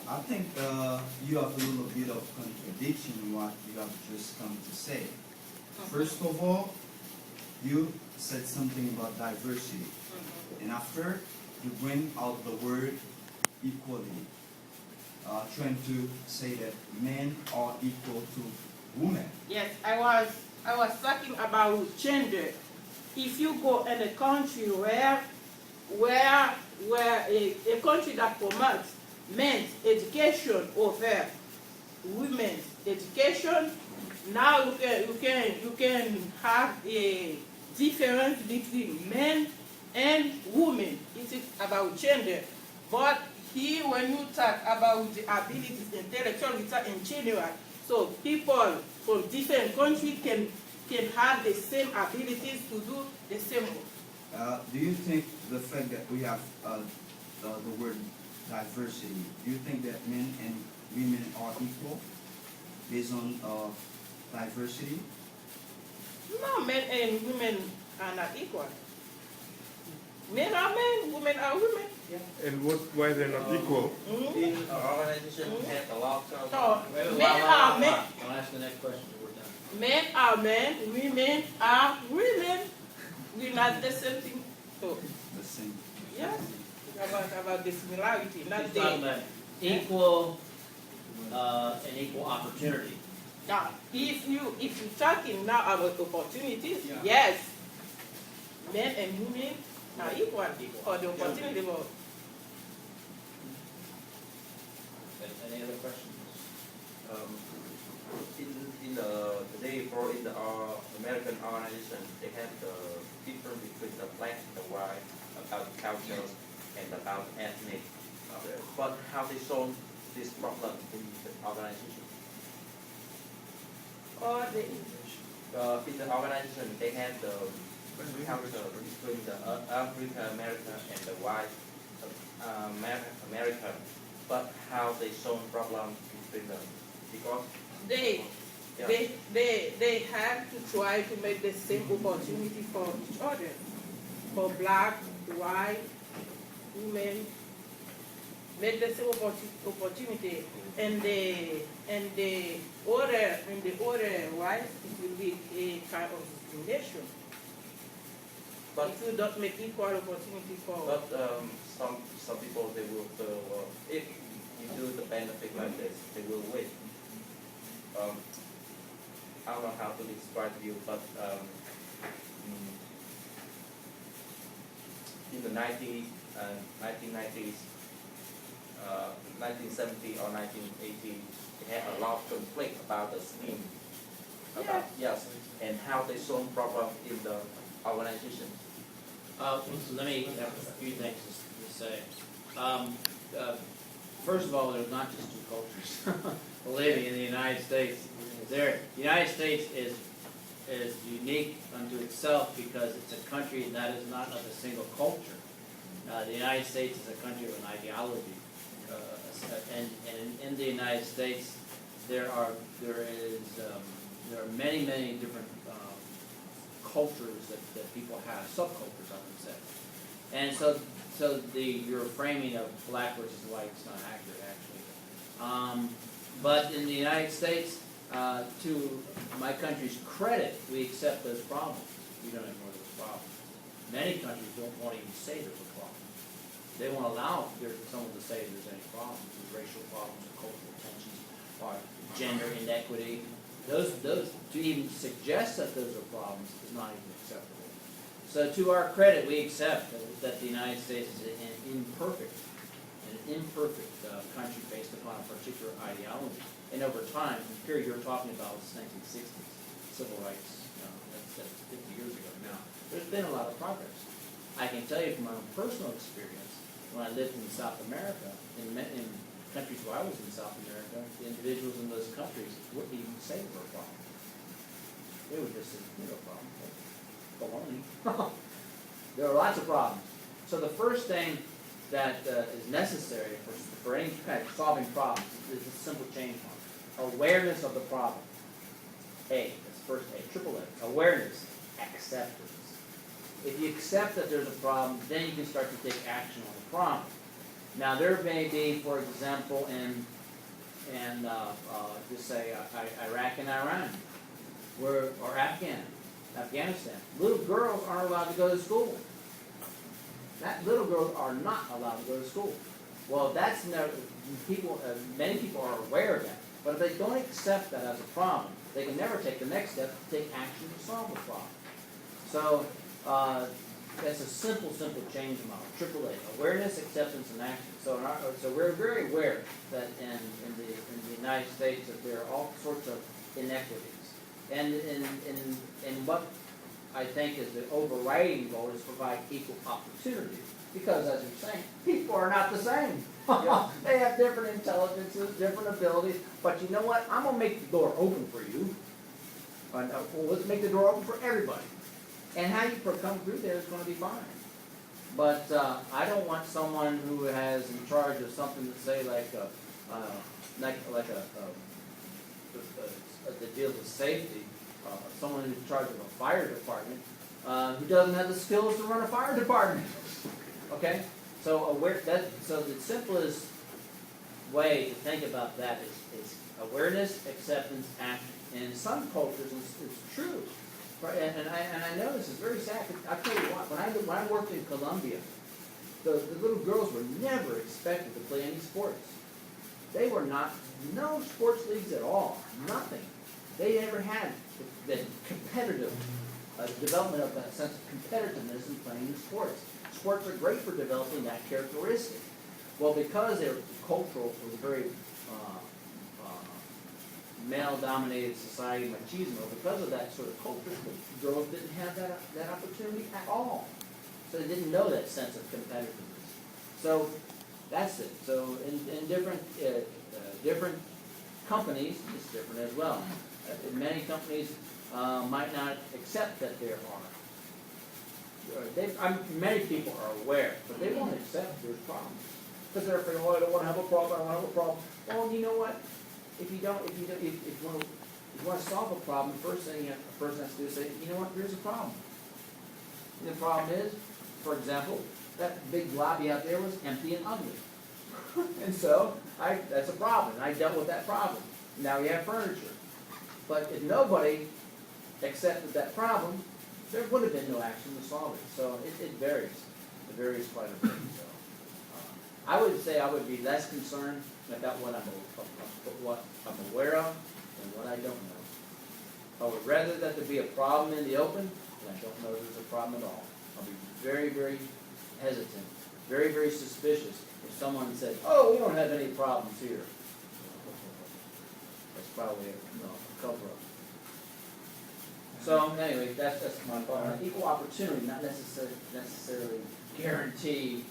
I think you have a little bit of contradiction in what you have just come to say. First of all, you said something about diversity, and after you bring out the word equality, trying to say that men are equal to women. Yes, I was talking about gender. If you go in a country where a country that promotes men's education over women's education, now you can have a difference between men and women. It is about gender. But here, when you talk about the abilities, intellectual, we talk in general. So people from different countries can have the same abilities to do the same work. Do you think the fact that we have the word diversity, do you think that men and women are equal based on diversity? No, men and women are not equal. Men are men, women are women. Yeah. And why they're not equal? In our organization, we have a lot of... So, Wait, men are men. I'll ask the next question till we're done. Men are men, women are women. We're not the same thing. So, The same. yes, about the similarity, not He's talking the... about equal and equal opportunity. Now, if you're talking now about opportunities, Yeah. yes, men and women are equal for the opportunity. But Any other questions? In the today for in the American organization, they have the difference between the black and the white about culture and about ethnic. But how they solve this problem in the organization? or the In the organization, they have the culture between the African American and the white American. But how they solve problem between them? Because they yeah. they have to try to make the same opportunity for each other. For black, white, women, make the same opportunity. And the other white, it will be a kind of discrimination. But If you don't make equal opportunity for some people they will feel if you do the benefit like this, they will win. I don't know how to describe to you, but in the 1990s, 1970 or 1980, they had a lot of conflict about the scheme. About, yes, and how they solve problem in the organization. So let me have a few things to say. First of all, there's not just two cultures. Believe me, in the United States, the United States is unique unto itself because it's a country that is not of a single culture. The United States is a country of an ideology, and in the United States there are many different cultures that people have, subcultures I would say, and so your framing of black versus white is not accurate actually. But in the United States, to my country's credit, we accept those problems. We don't ignore those problems. Many countries won't even say there's a problem. They won't allow someone to say there's any problems, racial problems, or cultural tensions, or gender inequity. Those to even suggest that those are problems is not even acceptable. So to our credit, we accept that the United States is an imperfect country based upon a particular ideology. And over time, the period you're talking about was 1960s, civil rights, that's 50 years ago now. There's been a lot of progress. I can tell you from my own personal experience, when I lived in South America, in countries where I was in South America, the individuals in those countries wouldn't even say they were a problem. They would just say, "You're a problem." Baloney. There are lots of problems. So the first thing that is necessary for any kind of solving problems is a simple change one. Awareness of the problem. A, that's first A, triple A. Awareness, acceptance. If you accept that there's a problem, then you can start to take action on the problem. Now there may be, for example, just say Iraq and Iran, or Afghanistan, little girls aren't allowed to go to school. Little girls are not allowed to go to school. Well, that's never, many people are aware of that. But if they don't accept that as a problem, they can never take the next step to take action to solve the problem. So that's a simple change model. AAA, awareness, acceptance, and action. So we're very aware that in the United States that there are all sorts of inequities, and what I think is the overriding goal is to provide equal opportunity. Because as you're saying, people are not the same. They have different intelligences, different abilities. But you know what? I'm gonna make the door open for you. Well, let's make the door open for everybody. And how you come through there is going to be fine. But I don't want someone who has in charge of something that say that deals with safety, someone who's in charge of a fire department who doesn't have the skills to run a fire department. Okay, so the simplest way to think about that is awareness, acceptance, action. And in some cultures, it's true. And I know this is very sad. I'll tell you what, when I worked in Colombia, the little girls were never expected to play any sports. They were no sports leagues at all, nothing. They never had the competitive development of that sense of competitiveness in playing the sports. Sports are great for developing that characteristic. Well, because their cultural was a very male-dominated society, machismo, because of that sort of culture, the girls didn't have that opportunity at all. So they didn't know that sense of competitiveness. So that's it. So in different companies, it's different as well. Many companies might not accept that there are. Many people are aware, but they won't accept there's problems. Because they're afraid, I don't want to have a problem, I don't want to have a problem. Well, you know what? If you want to solve a problem, the first thing a person has to do is say, you know what, here's a problem. And the problem is, for example, that big lobby out there was empty and ugly. And so, that's a problem, and I dealt with that problem. Now we have furniture. But if nobody accepted that problem, there would have been no action to solve it. So it varies. It varies quite a bit. So I would say I would be less concerned about what I'm aware of and what I don't know. I would rather that there be a problem in the open than I don't know there's a problem at all. I'll be very, very hesitant, very, very suspicious if someone said, oh, we don't have any problems here. That's probably a cover-up. So anyway, that's my thought. Equal opportunity, not necessarily guarantee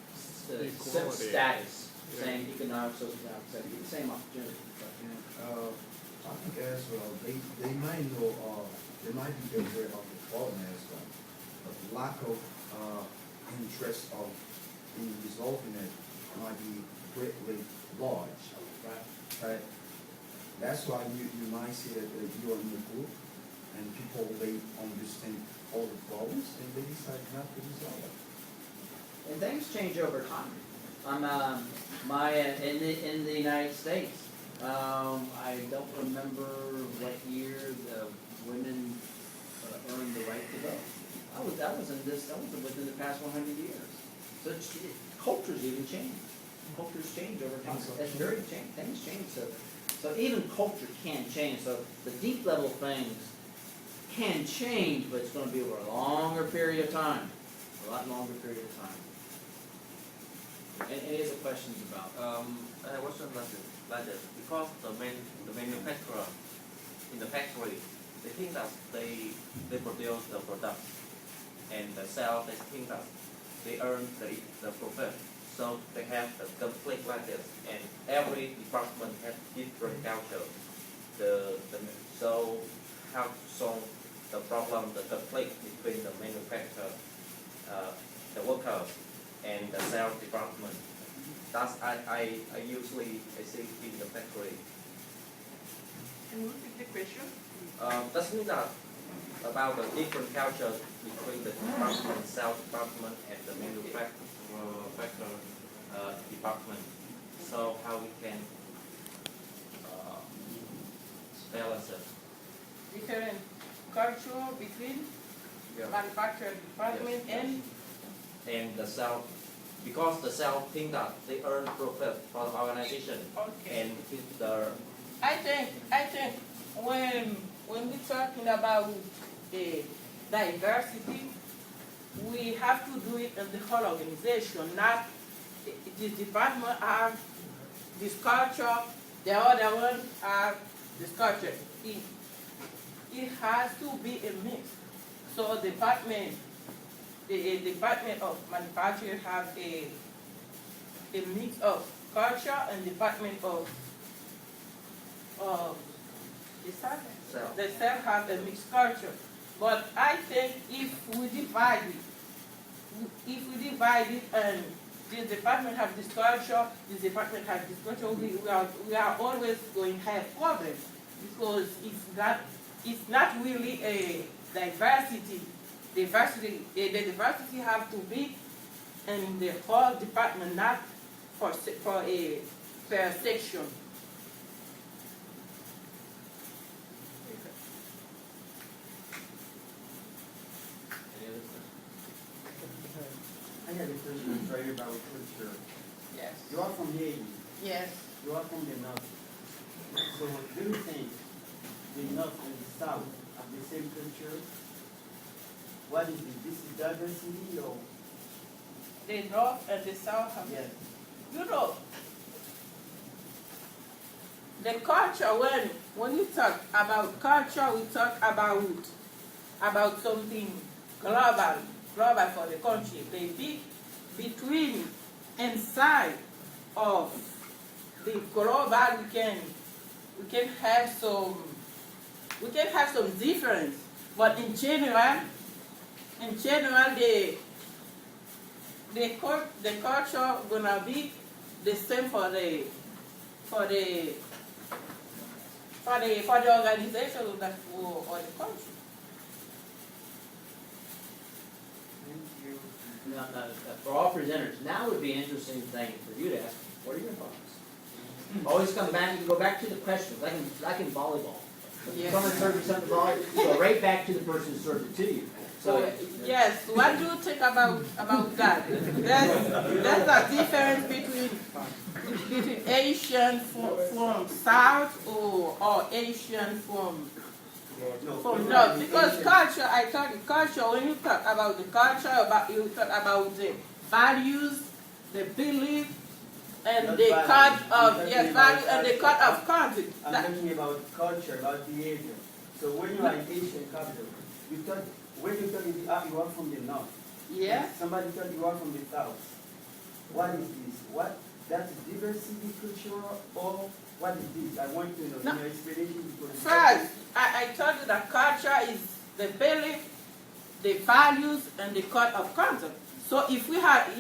status. Same economic, socioeconomic, same opportunity. I think as well, they might know, they might be aware of the problem as well, but the lack of interest of in resolving it might be greatly large. Right? That's why you might see that you are in the group and people, they understand all the problems and they decide not to resolve it. And things change over time. In the United States, I don't remember what year the women earned the right to vote. That was within the past 100 years. So cultures even change. Cultures change over time. That's very change. Things change. So even culture can change. So the deep level things can change, but it's going to be over a longer period of time. A lot longer period of time. Any other questions about? I was like this because the manufacturer in the factory, they think that they produce the product and the sell. They think that they earn the profit. So they have the conflict like this, and every department has different culture. So how to solve the problem, the conflict between the manufacturer, the workers, and the sales department. That's I usually see in the factory. Can you repeat the question? Does mean that about the different cultures between the department, sales department, and the manufacturer. department. So how we can balance it? Different culture between manufacturing department And the sales, because the sales think that they earn profit for the organization, okay. and if the I think when we're talking about diversity, we have to do it in the whole organization, not this department have this culture, the other one have this culture. It has to be a mix. So the department of manufacturing have a mix of culture, and department of the cell have a mixed culture. But I think if we divide it and this department have this culture, this department has this culture, we are always going to have problems, because it's not really a diversity. The diversity have to be in the whole department, not for a per section. any other questions? I have a question for you about culture. Yes. You are from Haiti. Yes. You are from the north. So do you think the north and the south have the same culture? What is this is diversity or The north and the south have. yes? You know, the culture, when you talk about culture, we talk about something global for the country. Maybe between inside of the global, we can have some difference, but in general, the culture gonna be the same for the organization or the country. Thank you. Now, for all presenters, now would be an interesting thing for you to ask, what are your thoughts? Always come back, you go back to the questions, like in volleyball. Yes. Someone serves you something wrong, you go right back to the person who served it to you. So yes, what do you think about that? There's a difference between Asian from South or Asian from North. Because culture, I thought culture, when you talk about the culture, you talk about the values, the belief, and Not the value. cut of I'm yes talking value about and the cut of conduct. I'm talking about culture, about behavior. So when you are in Asian capital, when you talk you are from the north. Yes. Somebody thought you are from the south. What is this? What? That's diversity culture or what is this? I want to know No. your explanation because First, I told you that culture is the belief, the values, and the code of conduct. So if we have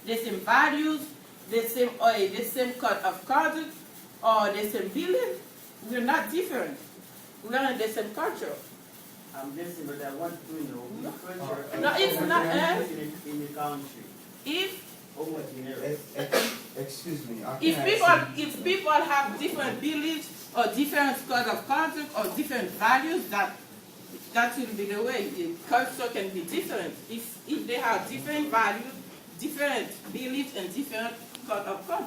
the same values, the same code of conduct, or the same belief, we're not different. We're in the same culture. I'm listening, but I want to know the culture of No, it's not, in the country. If Over generic. Excuse me. if people have different beliefs or different code of conduct or different values, that will be the way. The culture can be different. If they have different values, different beliefs, and different code of conduct.